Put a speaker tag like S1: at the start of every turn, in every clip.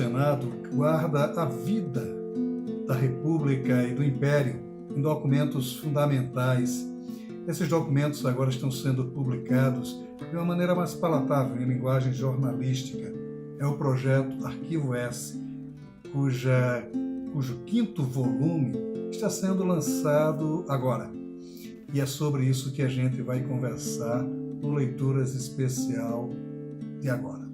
S1: Senado guarda a vida da República e do Império em documentos fundamentais. Esses documentos agora estão sendo publicados de uma maneira mais palatável, em linguagem jornalística. É o projeto Arquivo S, cujo quinto volume está sendo lançado agora. E é sobre isso que a gente vai conversar no Leituras Especial de agora.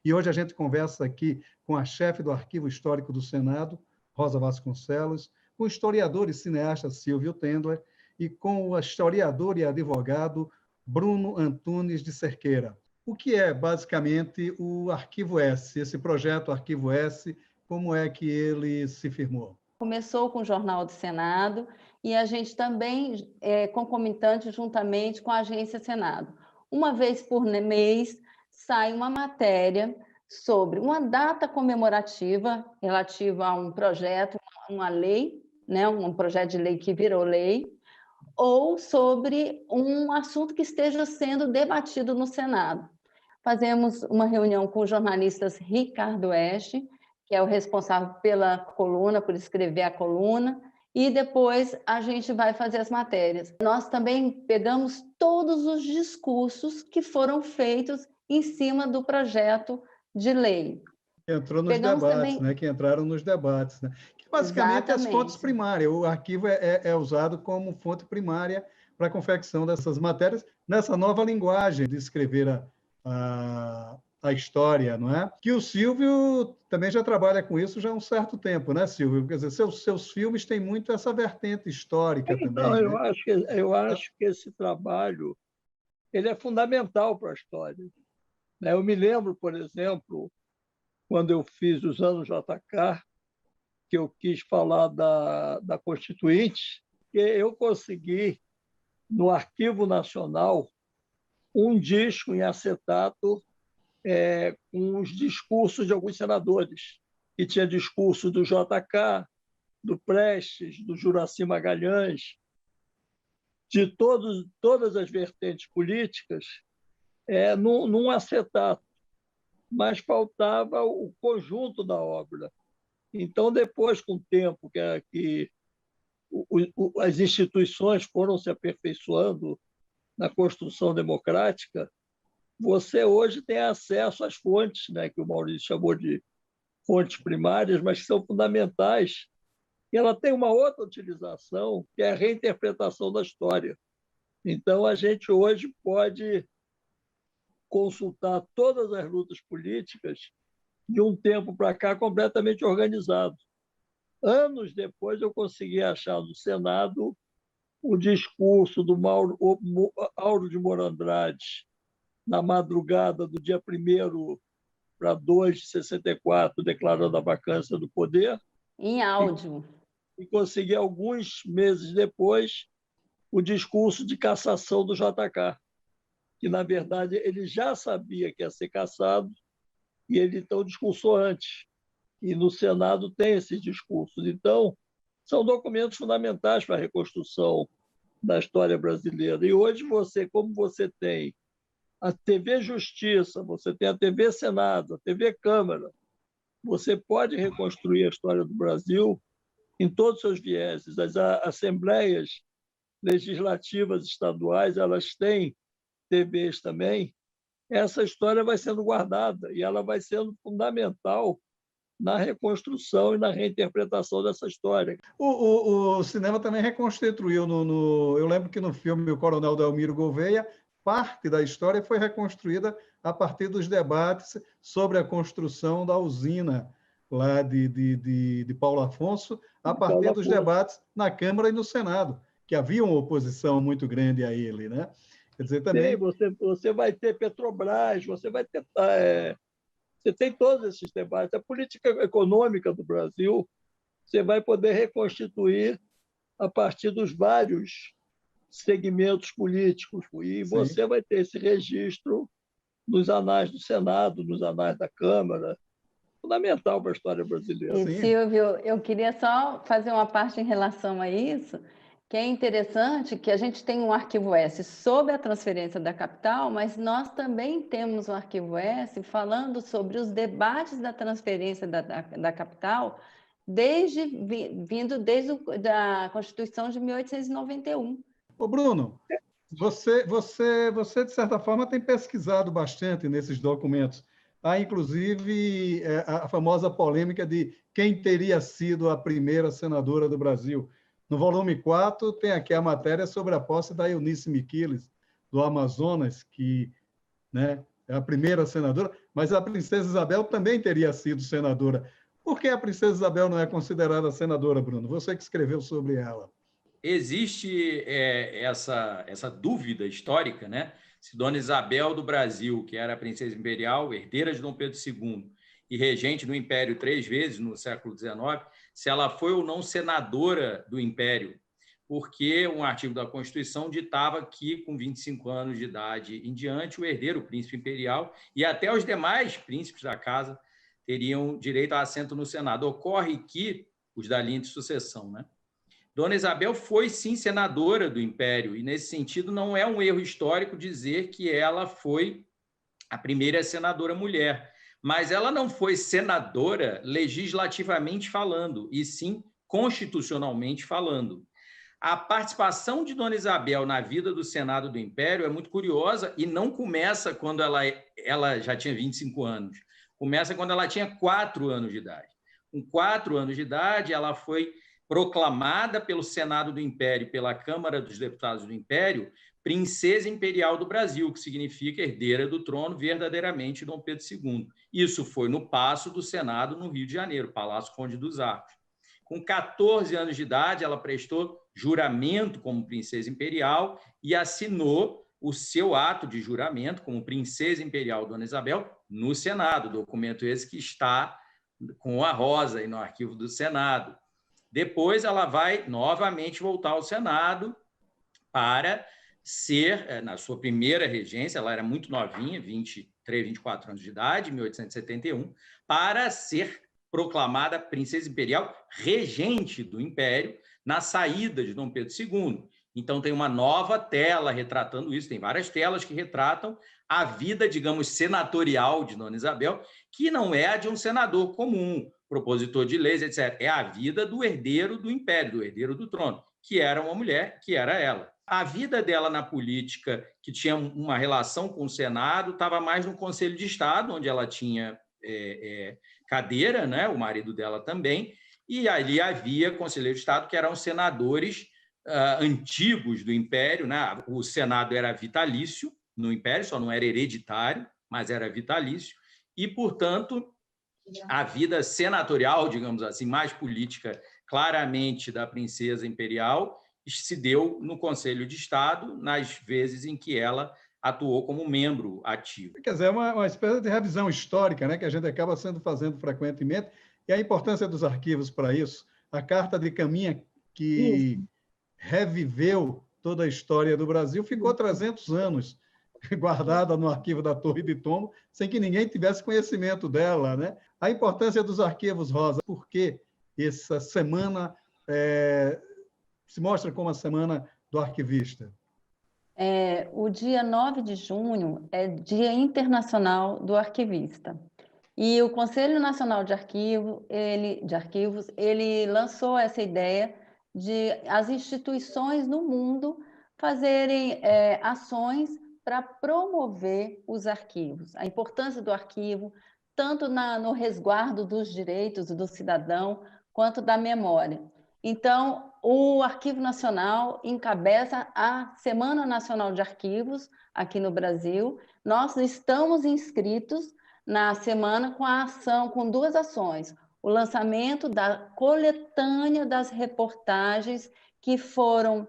S1: E hoje a gente conversa aqui com a chefe do Arquivo Histórico do Senado, Rosa Vasconcelos, com o historiador e cineasta Silvio Tendler e com o historiador e advogado Bruno Antunes de Cerqueira. O que é, basicamente, o Arquivo S, esse projeto Arquivo S, como é que ele se firmou?
S2: Começou com o Jornal do Senado e a gente também é concomitante juntamente com a Agência Senado. Uma vez por mês sai uma matéria sobre uma data comemorativa relativa a um projeto, uma lei, né, um projeto de lei que virou lei, ou sobre um assunto que esteja sendo debatido no Senado. Fazemos uma reunião com os jornalistas Ricardo Oeste, que é o responsável pela coluna, por escrever a coluna, e depois a gente vai fazer as matérias. Nós também pegamos todos os discursos que foram feitos em cima do projeto de lei.
S1: Entrou nos debates, também... né? Que entraram nos debates, né? Que basicamente as fontes primárias. O arquivo é usado como fonte primária para a confecção dessas matérias, nessa nova linguagem de escrever a história, não é? Que o Silvio também já trabalha com isso já há um certo tempo, né, Silvio? Quer dizer, seus filmes têm muito essa vertente histórica também.
S3: Então, eu acho que esse trabalho ele é fundamental para a história. Eu me lembro, por exemplo, quando eu fiz os anos JK, que eu quis falar da Constituinte, que eu consegui, no Arquivo Nacional, um disco em acetato com os discursos de alguns senadores, que tinha discurso do JK, do Prestes, do Juracy Magalhães, de todas as vertentes políticas, num acetato, mas faltava o conjunto da obra. Então, depois, com o tempo que as instituições foram se aperfeiçoando na construção democrática, você hoje tem acesso às fontes, né, que o Maurício chamou de fontes primárias, mas que são fundamentais. E ela tem uma outra utilização, que é a reinterpretação da história. Então, a gente hoje pode consultar todas as lutas políticas de um tempo para cá completamente organizado. Anos depois, eu consegui achar no Senado o discurso do Auro de Moura Andrade, na madrugada do dia 1º para 2 de 64, declarando a vacância do poder.
S2: Em áudio.
S3: E consegui, alguns meses depois, o discurso de cassação do JK, que, na verdade, ele já sabia que ia ser cassado e ele, então, discursou antes. E no Senado tem esses discursos. Então, são documentos fundamentais para a reconstrução da história brasileira. E hoje, como você tem a TV Justiça, você tem a TV Senado, a TV Câmara, você pode reconstruir a história do Brasil em todos os seus vieses. As assembleias legislativas estaduais, elas têm TVs também. Essa história vai sendo guardada e ela vai sendo fundamental na reconstrução e na reinterpretação dessa história.
S1: O cinema também reconstituiu. Eu lembro que no filme O Coronel Delmiro Gouveia, parte da história foi reconstruída a partir dos debates sobre a construção da usina lá de Paulo Afonso, a partir dos debates na Câmara e no Senado, que havia uma oposição muito grande a ele, né? Quer dizer, também...
S3: Sim, você vai ter Petrobras, você vai ter... você tem todos esses debates. A política econômica do Brasil, você vai poder reconstituir a partir dos vários segmentos políticos. E você vai ter esse registro nos anais do Senado, nos anais da Câmara, fundamental para a história brasileira.
S2: E, Silvio, eu queria só fazer uma parte em relação a isso, que é interessante que a gente tem um arquivo S sobre a transferência da capital, mas nós também temos um arquivo S falando sobre os debates da transferência da capital vindo desde a Constituição de 1891.
S1: Ô, Bruno, você, de certa forma, tem pesquisado bastante nesses documentos. Há, inclusive, a famosa polêmica de quem teria sido a primeira senadora do Brasil. No volume 4, tem aqui a matéria sobre a posse da Eunice Miquiles, do Amazonas, que, né, é a primeira senadora, mas a princesa Isabel também teria sido senadora. Por que a princesa Isabel não é considerada senadora, Bruno? Você que escreveu sobre ela.
S4: Existe essa dúvida histórica, né? Se Dona Isabel do Brasil, que era a princesa imperial, herdeira de Dom Pedro II e regente do Império 3 vezes no século XIX, se ela foi ou não senadora do Império, porque um artigo da Constituição ditava que, com 25 anos de idade em diante, o herdeiro, o príncipe imperial, e até os demais príncipes da casa teriam direito a assento no Senado. Ocorre que os da linha de sucessão, né? Dona Isabel foi, sim, senadora do Império, e, nesse sentido, não é um erro histórico dizer que ela foi a primeira senadora mulher, mas ela não foi senadora legislativamente falando, e sim constitucionalmente falando. A participação de Dona Isabel na vida do Senado do Império é muito curiosa e não começa quando ela já tinha 25 anos, começa quando ela tinha 4 anos de idade. Com 4 anos de idade, ela foi proclamada pelo Senado do Império, pela Câmara dos Deputados do Império, princesa imperial do Brasil, que significa herdeira do trono verdadeiramente de Dom Pedro II. Isso foi no Paço do Senado, no Rio de Janeiro, Palácio Conde dos Arcos. Com 14 anos de idade, ela prestou juramento como princesa imperial e assinou o seu ato de juramento como princesa imperial Dona Isabel no Senado, documento esse que está com a rosa aí no arquivo do Senado. Depois ela vai novamente voltar ao Senado para ser, na sua primeira regência, ela era muito novinha, 23, 24 anos de idade, 1871, para ser proclamada princesa imperial regente do Império na saída de Dom Pedro II. Então tem uma nova tela retratando isso, tem várias telas que retratam a vida, digamos, senatorial de Dona Isabel, que não é a de um senador comum, propositor de leis, etc. É a vida do herdeiro do Império, do herdeiro do trono, que era uma mulher, que era ela. A vida dela na política, que tinha uma relação com o Senado, estava mais no Conselho de Estado, onde ela tinha cadeira, né? O marido dela também, e ali havia conselheiro de Estado que eram senadores antigos do Império, né? O Senado era vitalício no Império, só não era hereditário, mas era vitalício, e, portanto, a vida senatorial, digamos assim, mais política, claramente da princesa imperial, se deu no Conselho de Estado, nas vezes em que ela atuou como membro ativo.
S1: Quer dizer, é uma espécie de revisão histórica, né, que a gente acaba fazendo frequentemente, e a importância dos arquivos para isso. A Carta de Caminha, que reviveu toda a história do Brasil, ficou 300 anos guardada no arquivo da Torre de Tombo, sem que ninguém tivesse conhecimento dela, né? A importância dos arquivos, Rosa, porque essa semana se mostra como a Semana do Arquivista.
S2: O dia 9 de junho é Dia Internacional do Arquivista. E o Conselho Nacional de Arquivos, ele lançou essa ideia de as instituições no mundo fazerem ações para promover os arquivos, a importância do arquivo, tanto no resguardo dos direitos do cidadão, quanto da memória. Então, o Arquivo Nacional encabeça a Semana Nacional de Arquivos aqui no Brasil. Nós estamos inscritos na semana com 2 ações. O lançamento da coletânea das reportagens que foram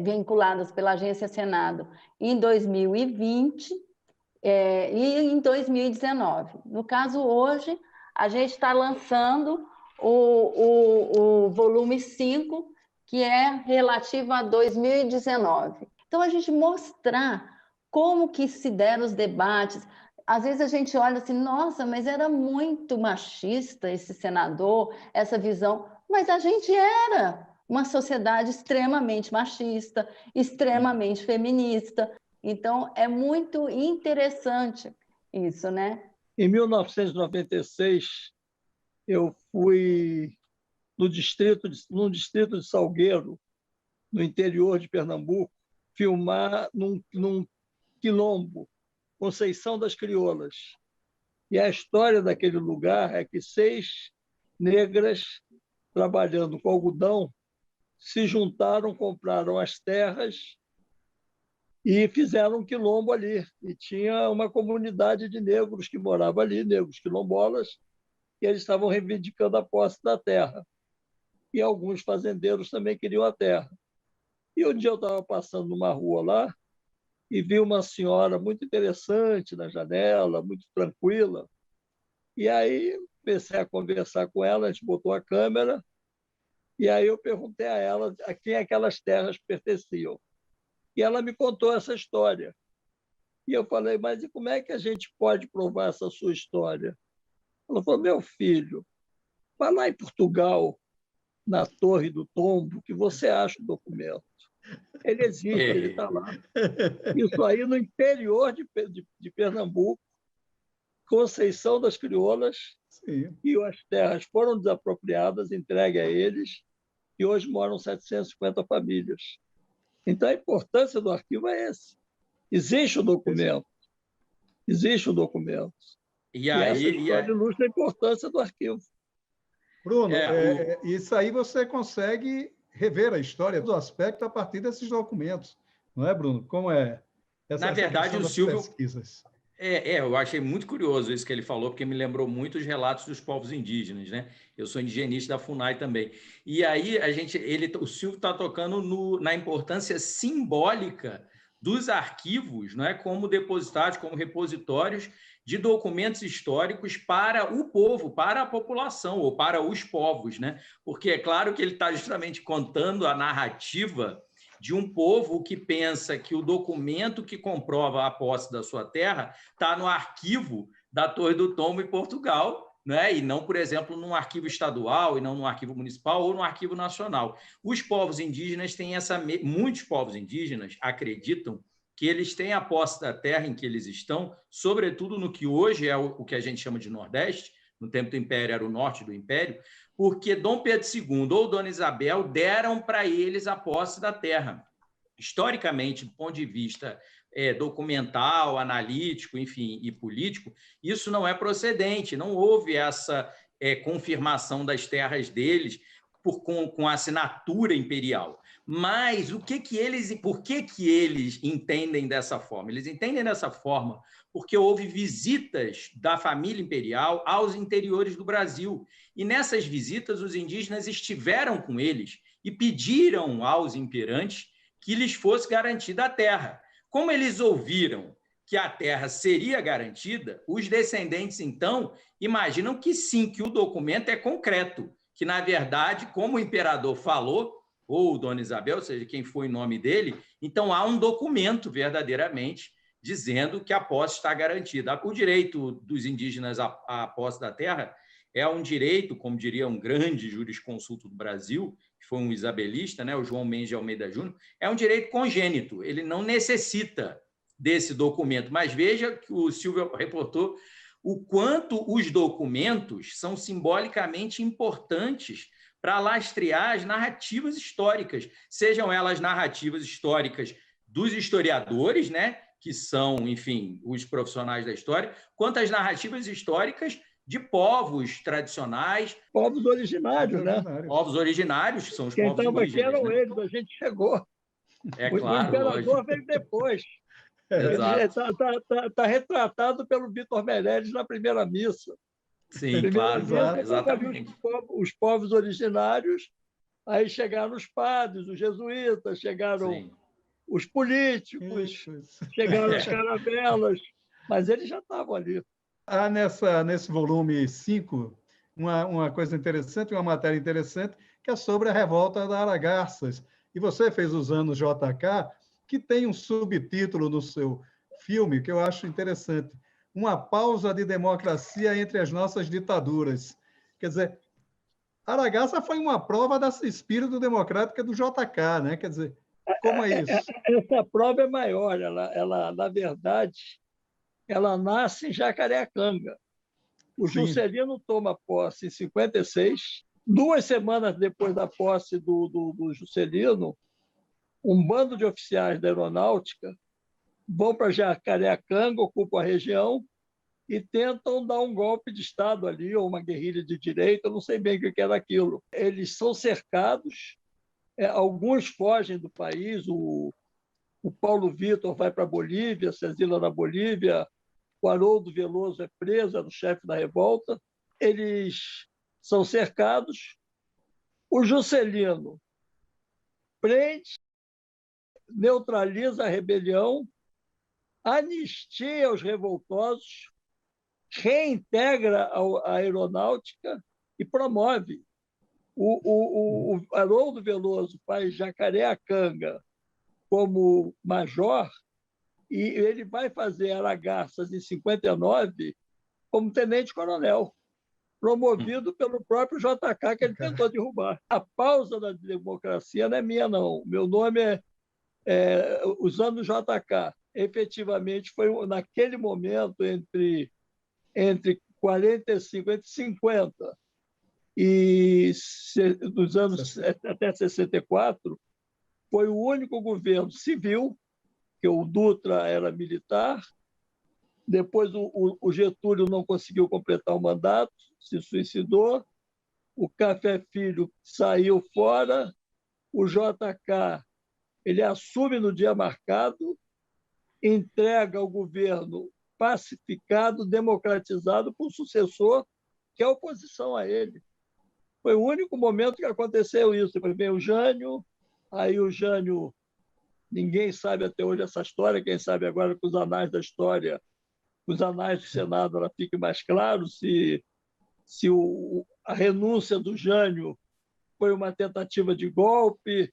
S2: vinculadas pela Agência Senado em 2020 e em 2019. No caso, hoje, a gente está lançando o volume 5, que é relativo a 2019. Então, a gente mostrar como que se deram os debates. Às vezes a gente olha assim, nossa, mas era muito machista esse senador, essa visão. Mas a gente era. uma sociedade extremamente machista, extremamente feminista. Então, é muito interessante isso, né?
S3: Em 1996, eu fui no distrito de Salgueiro, no interior de Pernambuco, filmar num quilombo, Conceição das Crioulas. E a história daquele lugar é que 6 negras trabalhando com algodão se juntaram, compraram as terras e fizeram um quilombo ali. E tinha uma comunidade de negros que morava ali, negros quilombolas, e eles estavam reivindicando a posse da terra. E alguns fazendeiros também queriam a terra. E um dia eu estava passando numa rua lá e vi uma senhora muito interessante na janela, muito tranquila. E aí comecei a conversar com ela, a gente botou a câmera, e aí eu perguntei a ela a quem aquelas terras pertenciam. E ela me contou essa história. E eu falei, mas e como é que a gente pode provar essa sua história? Ela falou, meu filho, vai lá em Portugal, na Torre do Tombo, que você acha o documento. Ele existe, ele está lá. Isso aí no interior de Pernambuco, Conceição das Crioulas, sim, e as terras foram desapropriadas, entregues a eles, e hoje moram 750 famílias. Então, a importância do arquivo é essa. Existe o documento. Existe o documento. E essa história ilustra a importância do arquivo.
S1: Bruno, isso aí você consegue rever a história do aspecto a partir desses documentos, não é, Bruno? Como é
S4: Na verdade, o Silvio...
S1: pesquisas?
S4: Eu achei muito curioso isso que ele falou, porque me lembrou muito os relatos dos povos indígenas, né? Eu sou indigenista da FUNAI também. E aí o Silvio está tocando na importância simbólica dos arquivos, não é? Como depositários, como repositórios de documentos históricos para o povo, para a população, ou para os povos, né? Porque é claro que ele está justamente contando a narrativa de um povo que pensa que o documento que comprova a posse da sua terra está no arquivo da Torre do Tombo em Portugal, né? E não, por exemplo, num arquivo estadual, e não num arquivo municipal ou no arquivo nacional. Os povos indígenas têm muitos povos indígenas acreditam que eles têm a posse da terra em que eles estão, sobretudo no que hoje é o que a gente chama de Nordeste, no tempo do Império era o norte do Império, porque Dom Pedro II ou Dona Isabel deram para eles a posse da terra. Historicamente, do ponto de vista documental, analítico, enfim, e político, isso não é procedente, não houve essa confirmação das terras deles com assinatura imperial. Mas por que eles entendem dessa forma? Eles entendem dessa forma porque houve visitas da família imperial aos interiores do Brasil. E nessas visitas, os indígenas estiveram com eles e pediram aos imperantes que lhes fosse garantida a terra. Como eles ouviram que a terra seria garantida, os descendentes, então, imaginam que sim, que o documento é concreto, que, na verdade, como o imperador falou, ou Dona Isabel, ou seja, quem foi o nome dele, então há um documento verdadeiramente dizendo que a posse está garantida. O direito dos indígenas à posse da terra é um direito, como diria um grande jurisconsulto do Brasil, que foi um isabelista, né, o João Mendes de Almeida Júnior, é um direito congênito, ele não necessita desse documento. Mas veja que o Silvio reportou o quanto os documentos são simbolicamente importantes para lastrear as narrativas históricas, sejam elas narrativas históricas dos historiadores, né, que são, enfim, os profissionais da história, quanto as narrativas históricas de povos tradicionais.
S3: Povos originários, né?
S4: Povos originários, que são os povos indígenas.
S3: Quem eram,
S4: né?
S3: Eles, a gente chegou.
S4: Claro,
S3: o imperador
S4: lógico.
S3: veio depois.
S4: Exato.
S3: Está retratado pelo Vitor Meirelles na primeira missa.
S4: Sim, claro, exatamente.
S3: Os povos originários, aí chegaram os padres, os jesuítas, chegaram
S4: Sim.
S3: os políticos, chegaram as caravelas, mas eles já estavam ali.
S1: Há nesse volume 5 uma coisa interessante, uma matéria interessante, que é sobre a revolta da Aragarças. E você fez os anos JK, que tem um subtítulo no seu filme que eu acho interessante. Uma pausa de democracia entre as nossas ditaduras. Quer dizer, Aragaça foi uma prova desse espírito democrático do JK, né? Quer dizer, como é isso?
S3: Essa prova é maior. Na verdade, ela nasce em Jacareacanga. O
S1: Sim.
S3: Juscelino toma posse em 56. 2 semanas depois da posse do Juscelino, um bando de oficiais da aeronáutica vão para Jacareacanga, ocupam a região e tentam dar um golpe de Estado ali, ou uma guerrilha de direita, eu não sei bem o que era aquilo. Eles são cercados, alguns fogem do país, o Paulo Vitor vai para a Bolívia, se exila na Bolívia, o Haroldo Veloso é preso, era o chefe da revolta. Eles são cercados, o Juscelino prende, neutraliza a rebelião, anistia os revoltosos, reintegra a aeronáutica e promove. O Haroldo Veloso faz Jacareacanga como major e ele vai fazer Aragarças em 59 como tenente-coronel, promovido pelo próprio JK, que ele tentou derrubar. A pausa da democracia não é minha, não. Meu nome é usando o JK. Efetivamente, foi naquele momento, entre 45, entre 50 e nos anos até 64, foi o único governo civil, que o Dutra era militar. Depois o Getúlio não conseguiu completar o mandato, se suicidou. O Café Filho saiu fora. O JK ele assume no dia marcado, entrega o governo pacificado, democratizado por um sucessor que é oposição a ele. Foi o único momento que aconteceu isso. Depois veio o Jânio, aí o Jânio, ninguém sabe até hoje essa história, quem sabe agora com os anais da história, os anais do Senado, ela fique mais claro se a renúncia do Jânio foi uma tentativa de golpe,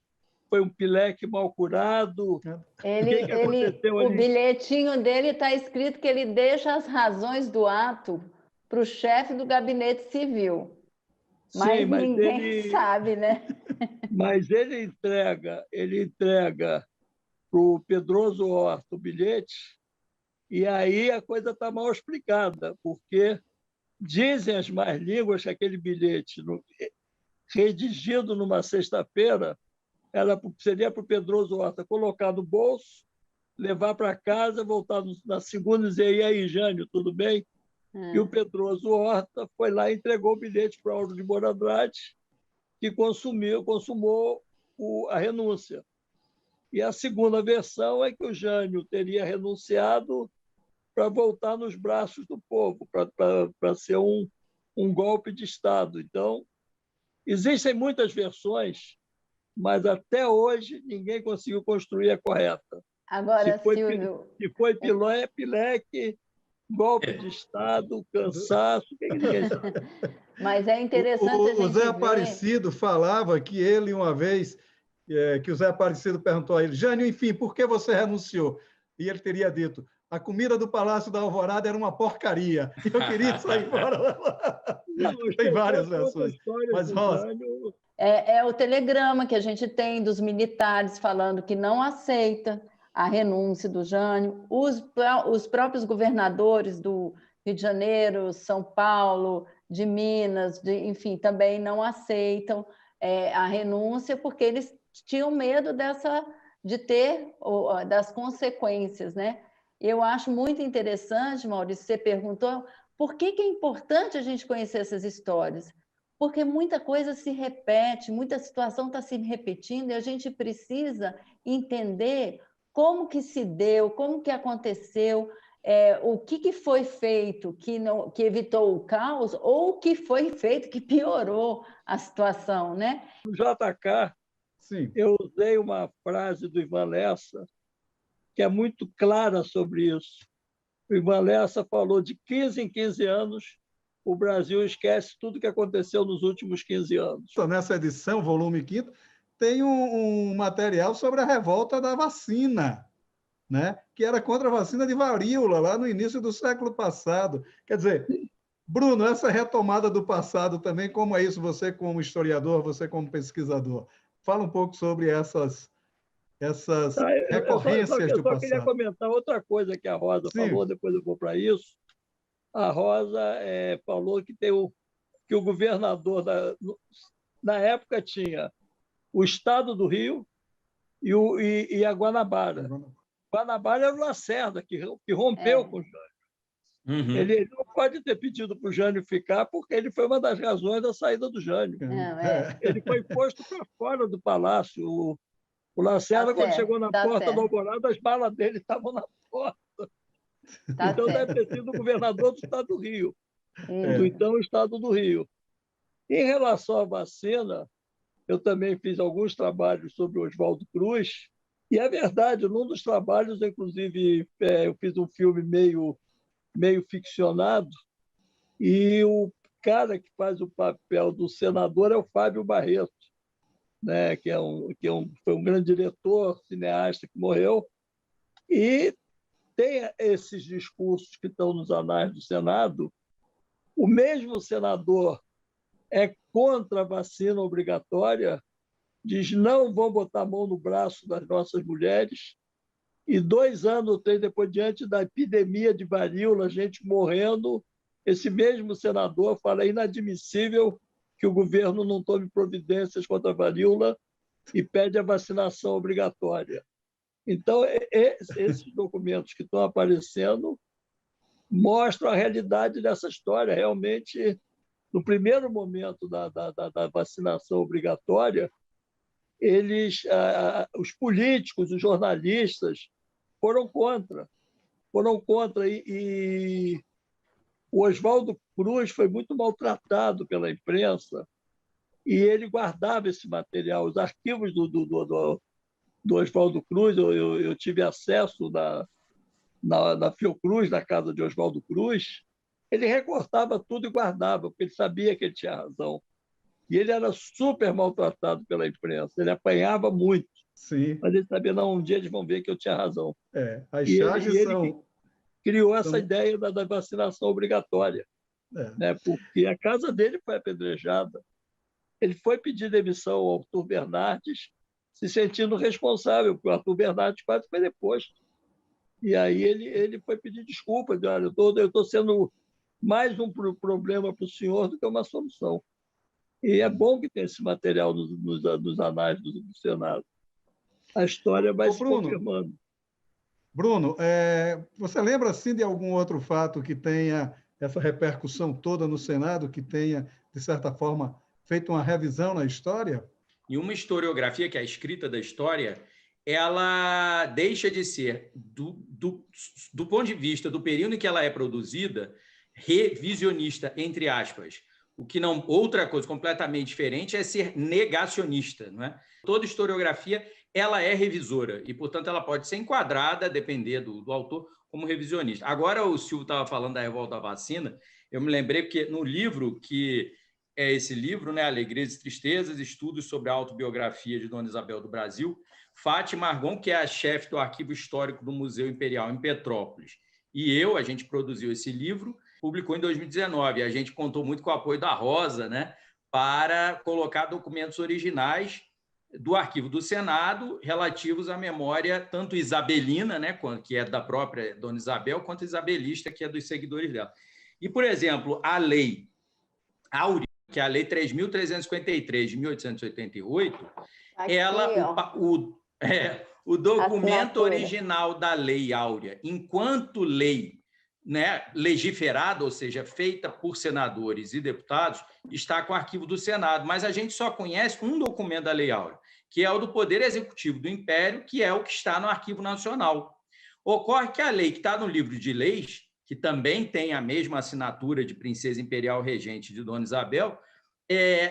S3: foi um pileque mal curado.
S2: O bilhetinho dele está escrito que ele deixa as razões do ato para o chefe do gabinete civil. Mas, sim, mas ninguém sabe, né?
S3: Mas ele entrega para o Pedroso Horta o bilhete, e aí a coisa está mal explicada, porque dizem as más línguas que aquele bilhete, redigido numa sexta-feira, seria para o Pedroso Horta colocar no bolso, levar para casa, voltar na segunda e dizer: e aí, Jânio, tudo bem? E o Pedroso Horta foi lá e entregou o bilhete para o Auro de Moura Andrade, que consumou a renúncia. E a segunda versão é que o Jânio teria renunciado para voltar nos braços do povo, para ser um golpe de Estado. Então, existem muitas versões, mas até hoje ninguém conseguiu construir a correta.
S2: Agora, Silvio...
S3: Se foi pileque, golpe de Estado, cansaço, que ninguém sabe.
S2: Mas é interessante
S1: o Zé Aparecido falava que ele, uma vez, que o Zé Aparecido perguntou a ele: Jânio, enfim, por que você renunciou? E ele teria dito: a comida do Palácio da Alvorada era uma porcaria. Eu queria sair fora. Tem várias versões. Mas, Rosa...
S2: É o telegrama que a gente tem dos militares falando que não aceita a renúncia do Jânio. Os próprios governadores do Rio de Janeiro, São Paulo, de Minas, enfim, também não aceitam a renúncia, porque eles tinham medo das consequências, né? Eu acho muito interessante, Maurício, você perguntou por que é importante a gente conhecer essas histórias. Porque muita coisa se repete, muita situação está se repetindo e a gente precisa entender como que se deu, como que aconteceu, o que foi feito que evitou o caos ou o que foi feito que piorou a situação, né?
S3: No JK, sim, eu usei uma frase do Ivan Lessa que é muito clara sobre isso. O Ivan Lessa falou: de 15 em 15 anos, o Brasil esquece tudo que aconteceu nos últimos 15 anos.
S1: Nessa edição, volume 5º, tem um material sobre a revolta da vacina, né? Que era contra a vacina de varíola, lá no início do século passado. Quer dizer, Bruno, essa retomada do passado também, como é isso? Você como historiador, você como pesquisador, fala um pouco sobre essas recorrências
S3: Eu
S1: do
S3: só queria
S1: passado.
S3: comentar outra coisa que a Rosa
S1: Sim.
S3: falou, depois eu vou para isso. A Rosa falou que o governador, na época, tinha o Estado do Rio e a Guanabara. Guanabara era o Lacerda, que rompeu com o Jânio.
S4: Uhum.
S3: Ele não pode ter pedido para o Jânio ficar, porque ele foi uma das razões da saída do Jânio. Ele foi posto para fora do palácio. O Lacerda, quando chegou na porta do Alvorada, as balas dele estavam na porta. Então, deve ter sido o governador do Estado do Rio, do então Estado do Rio. Em relação à vacina, eu também fiz alguns trabalhos sobre o Oswaldo Cruz, e é verdade, num dos trabalhos, inclusive, eu fiz um filme meio ficcionado, e o cara que faz o papel do senador é o Fábio Barreto, né, foi um grande diretor, cineasta que morreu, e tem esses discursos que estão nos anais do Senado. O mesmo senador é contra a vacina obrigatória, diz não vão botar a mão no braço das nossas mulheres, e 2 anos depois, diante da epidemia de varíola, gente morrendo, esse mesmo senador fala inadmissível que o governo não tome providências contra a varíola e pede a vacinação obrigatória. Então, esses documentos que estão aparecendo mostram a realidade dessa história. Realmente, no primeiro momento da vacinação obrigatória, os políticos, os jornalistas foram contra. E o Oswaldo Cruz foi muito maltratado pela imprensa e ele guardava esse material. Os arquivos do Oswaldo Cruz, eu tive acesso na Fiocruz, na casa de Oswaldo Cruz, ele recortava tudo e guardava, porque ele sabia que ele tinha razão. E ele era super maltratado pela imprensa, ele apanhava muito.
S1: Sim.
S3: Mas ele sabia, não, um dia eles vão ver que eu tinha razão.
S1: As
S3: e
S1: charges
S3: ele criou essa ideia da vacinação obrigatória, né? Porque a casa dele foi apedrejada. Ele foi pedir demissão ao Arthur Bernardes, se sentindo responsável, porque o Arthur Bernardes quase foi deposto. E aí ele foi pedir desculpas, olha, eu estou sendo mais um problema para o senhor do que uma solução. E é bom que tenha esse material nos anais do Senado. A história vai se confirmando.
S1: Bruno, você lembra assim de algum outro fato que tenha essa repercussão toda no Senado, que tenha, de certa forma, feito uma revisão na história?
S4: E uma historiografia, que é a escrita da história, ela deixa de ser, do ponto de vista do período em que ela é produzida, revisionista, entre aspas. O que não, outra coisa completamente diferente é ser negacionista, não é? Toda historiografia ela é revisora e, portanto, ela pode ser enquadrada, depender do autor, como revisionista. Agora, o Silvio estava falando da revolta da vacina, eu me lembrei porque no livro, que é esse livro, né, Alegrias e Tristezas, Estudos sobre a Autobiografia de Dona Isabel do Brasil, Fátima Argon, que é a chefe do Arquivo Histórico do Museu Imperial em Petrópolis, e a gente produziu esse livro, publicou em 2019, e a gente contou muito com o apoio da Rosa, né, para colocar documentos originais do arquivo do Senado relativos à memória tanto isabelina, né, que é da própria Dona Isabel, quanto isabelista, que é dos seguidores dela. E, por exemplo, a Lei Áurea, que é a Lei 3.353 de 1888, o documento original da Lei Áurea, enquanto lei, né, legiferada, ou seja, feita por senadores e deputados, está com o arquivo do Senado, mas a gente só conhece um documento da Lei Áurea, que é o do Poder Executivo do Império, que é o que está no Arquivo Nacional. Ocorre que a lei que está no livro de leis, que também tem a mesma assinatura de Princesa Imperial Regente de Dona Isabel,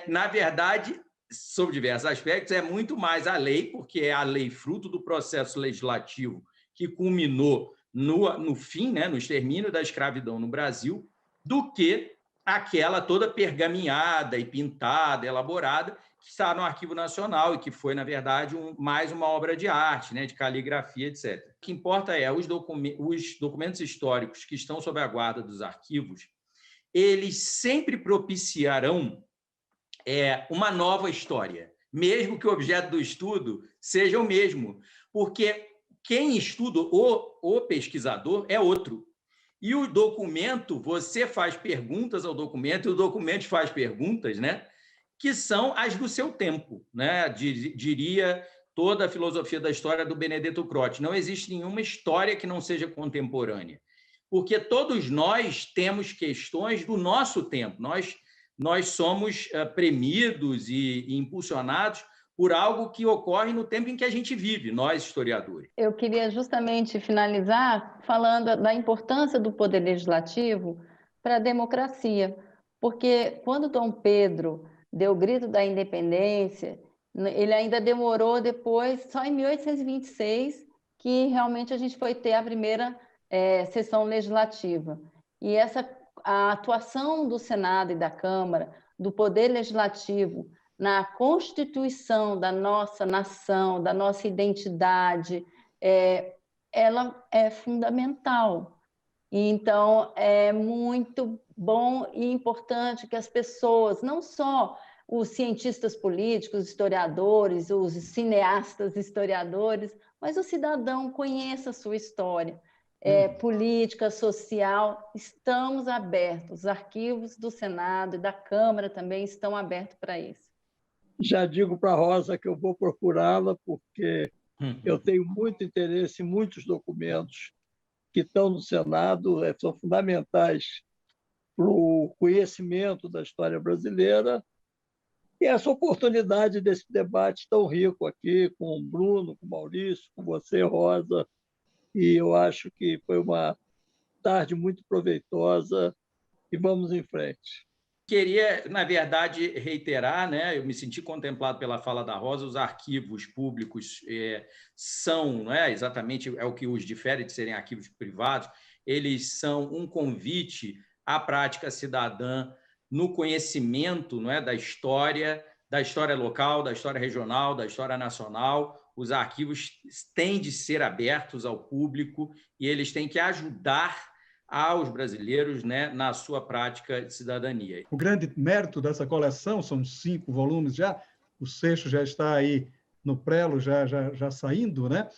S4: na verdade, sob diversos aspectos, é muito mais a lei, porque é a lei fruto do processo legislativo que culminou no fim, né, no extermínio da escravidão no Brasil, do que aquela toda pergaminhada e pintada, elaborada, que está no Arquivo Nacional e que foi, na verdade, mais uma obra de arte, né, de caligrafia, etc. O que importa é os documentos históricos que estão sob a guarda dos arquivos, eles sempre propiciarão uma nova história, mesmo que o objeto do estudo seja o mesmo, porque quem estuda, o pesquisador, é outro. E o documento, você faz perguntas ao documento, e o documento faz perguntas, né, que são as do seu tempo, né? Diria toda a filosofia da história do Benedetto Croce. Não existe nenhuma história que não seja contemporânea, porque todos nós temos questões do nosso tempo. Nós somos premidos e impulsionados por algo que ocorre no tempo em que a gente vive, nós, historiadores.
S2: Eu queria justamente finalizar falando da importância do poder legislativo para a democracia, porque quando Dom Pedro deu o grito da independência, ele ainda demorou depois, só em 1826, que realmente a gente foi ter a primeira sessão legislativa. E a atuação do Senado e da Câmara, do poder legislativo, na constituição da nossa nação, da nossa identidade, ela é fundamental. Então, é muito bom e importante que as pessoas, não só os cientistas políticos, historiadores, os cineastas historiadores, mas o cidadão conheça a sua história. Política, social, estamos abertos. Os arquivos do Senado e da Câmara também estão abertos para isso.
S3: Já digo para a Rosa que eu vou procurá-la, porque eu tenho muito interesse em muitos documentos que estão no Senado, são fundamentais para o conhecimento da história brasileira. E essa oportunidade desse debate tão rico aqui, com o Bruno, com o Maurício, com você, Rosa, e eu acho que foi uma tarde muito proveitosa e vamos em frente.
S4: Queria, na verdade, reiterar, né? Eu me senti contemplado pela fala da Rosa, os arquivos públicos são, não é, exatamente o que os difere de serem arquivos privados, eles são um convite à prática cidadã no conhecimento, não é, da história local, da história regional, da história nacional. Os arquivos têm de ser abertos ao público e eles têm que ajudar aos brasileiros, né, na sua prática de cidadania.
S1: O grande mérito dessa coleção, são 5 volumes já, o 6º já está aí no prelo, já saindo, né?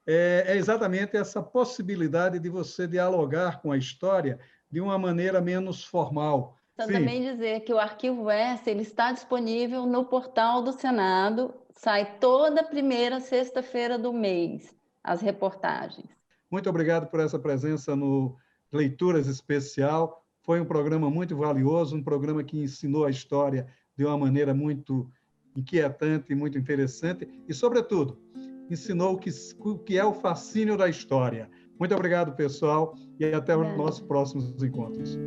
S1: É exatamente essa possibilidade de você dialogar com a história de uma maneira menos formal.
S2: Então, também dizer que o Arquivo S ele está disponível no portal do Senado, sai toda primeira sexta-feira do mês, as reportagens.
S1: Muito obrigado por essa presença no Leituras Especial. Foi um programa muito valioso, um programa que ensinou a história de uma maneira muito inquietante e muito interessante e, sobretudo, ensinou o que é o fascínio da história. Muito obrigado, pessoal, e até os nossos próximos encontros.